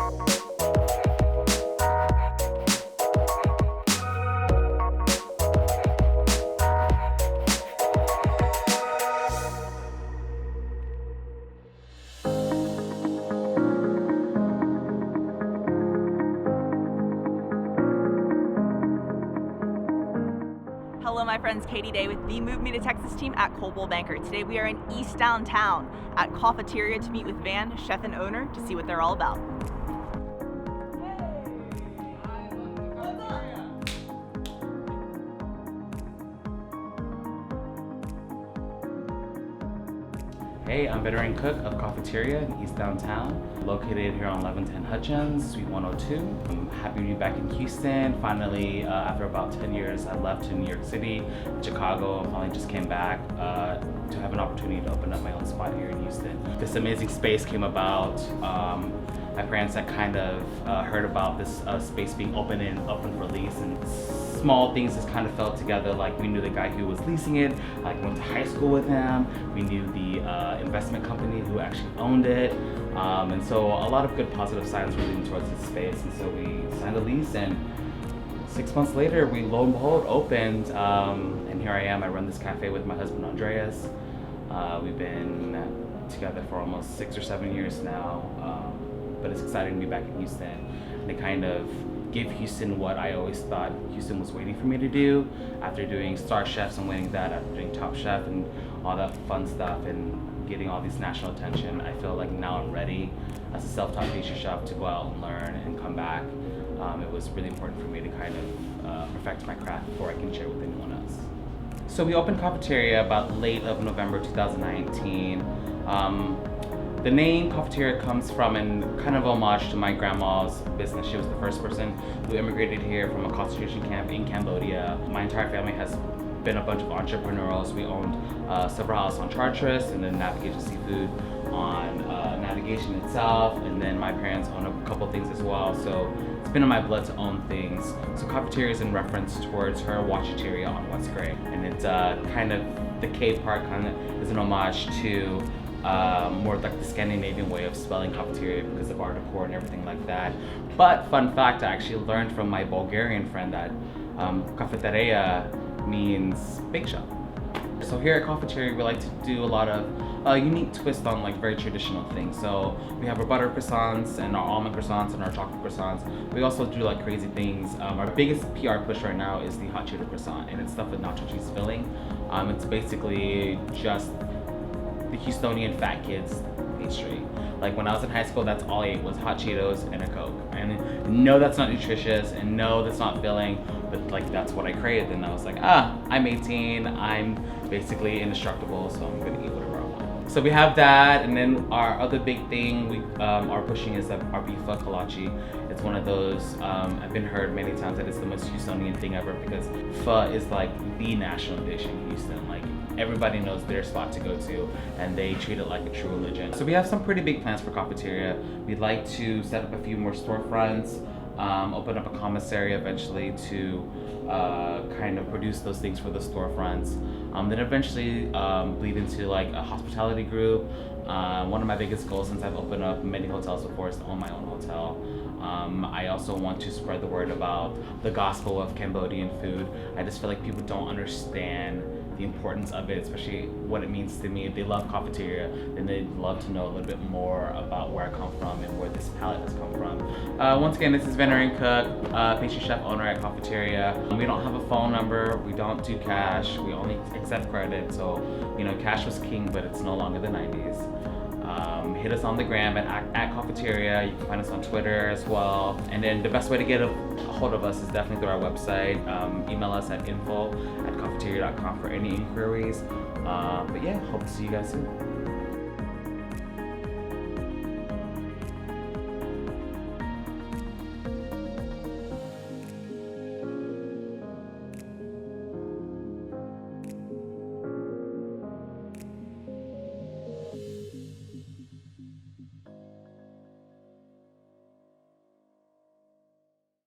Hello, my friends. Katie Day with the movemetotx team at Coldwell Banker. Today we are in East Downtown at Koffeteria to meet with Van, chef and owner, to see what they're all about. Hey, I'm Vanarin Kuch of Koffeteria in East Downtown, located here on 1110 Hutchins, Suite 102. I'm happy to be back in Houston. Finally, after about 10 years, I left to New York City, Chicago, and finally just came back to have an opportunity to open up my own spot here in Houston. This amazing space came about. My parents had kind of heard about this space being open for lease, and small things just kind of fell together. Like, we knew the guy who was leasing it, like went to high school with him. We knew the investment company who actually owned it. And so a lot of good positive signs were leading towards this space. And so we signed a lease, and 6 months later, we lo and behold opened. And here I am. I run this cafe with my husband, Andreas. We've been together for almost 6 or 7 years now. But it's exciting to be back in Houston and to kind of give Houston what I always thought Houston was waiting for me to do. After doing Star Chefs and winning that, after doing Top Chef and all that fun stuff and getting all these national attention, I feel like now I'm ready as a self-taught pastry chef to go out and learn and come back. It was really important for me to kind of perfect my craft before I can share with anyone else. So we opened Koffeteria about late of November 2019. The name Koffeteria comes from and kind of homage to my grandma's business. She was the first person who immigrated here from a concentration camp in Cambodia. My entire family has been a bunch of entrepreneurs. We owned several houses on Chartres, and then Navigation Seafood on Navigation itself, and then my parents own a couple things as well. So it's been in my blood to own things. So Koffeteria is in reference towards her Wachateria on West Gray, and it's kind of the K part kind of is an homage to more like the Scandinavian way of spelling Koffeteria because of our decor and everything like that. But fun fact, I actually learned from my Bulgarian friend that Koffeteria means bake shop. So here at Koffeteria, we like to do a lot of unique twist on like very traditional things. So we have our butter croissants and our almond croissants and our chocolate croissants. We also do like crazy things. Our biggest PR push right now is the hot Cheeto croissant, and it's stuffed with nacho cheese filling. It's basically just the Houstonian fat kids pastry. Like, when I was in high school, that's all I ate was hot Cheetos and a Coke. And no, that's not nutritious, and no, that's not filling, but like that's what I craved. And I was like, I'm 18, I'm basically indestructible, so I'm gonna eat whatever I want. So we have that, and then our other big thing we are pushing is our beef pho Kolache. It's one of those, I've been heard many times that it's the most Houstonian thing ever, because pho is like the national dish in Houston. Like, everybody knows their spot to go to, and they treat it like a true religion. So we have some pretty big plans for Koffeteria. We'd like to set up a few more storefronts, open up a commissary eventually to kind of produce those things for the storefronts. Then eventually bleed into like a hospitality group. One of my biggest goals since I've opened up many hotels before is to own my own hotel. I also want to spread the word about the gospel of Cambodian food. I just feel like people don't understand the importance of it, especially what it means to me. If they love Koffeteria, then they'd love to know a little bit more about where I come from and where this palette has come from. Once again, this is Vanarin Kuch, pastry chef owner at Koffeteria. We don't have a phone number, we don't do cash, we only accept credit. So, you know, cash was king, but it's no longer the 90s. Hit us on the gram at Koffeteria. You can find us on Twitter as well. And then the best way to get a hold of us is definitely through our website. Email us at info@koffeteria.com for any inquiries. But yeah, hope to see you guys soon.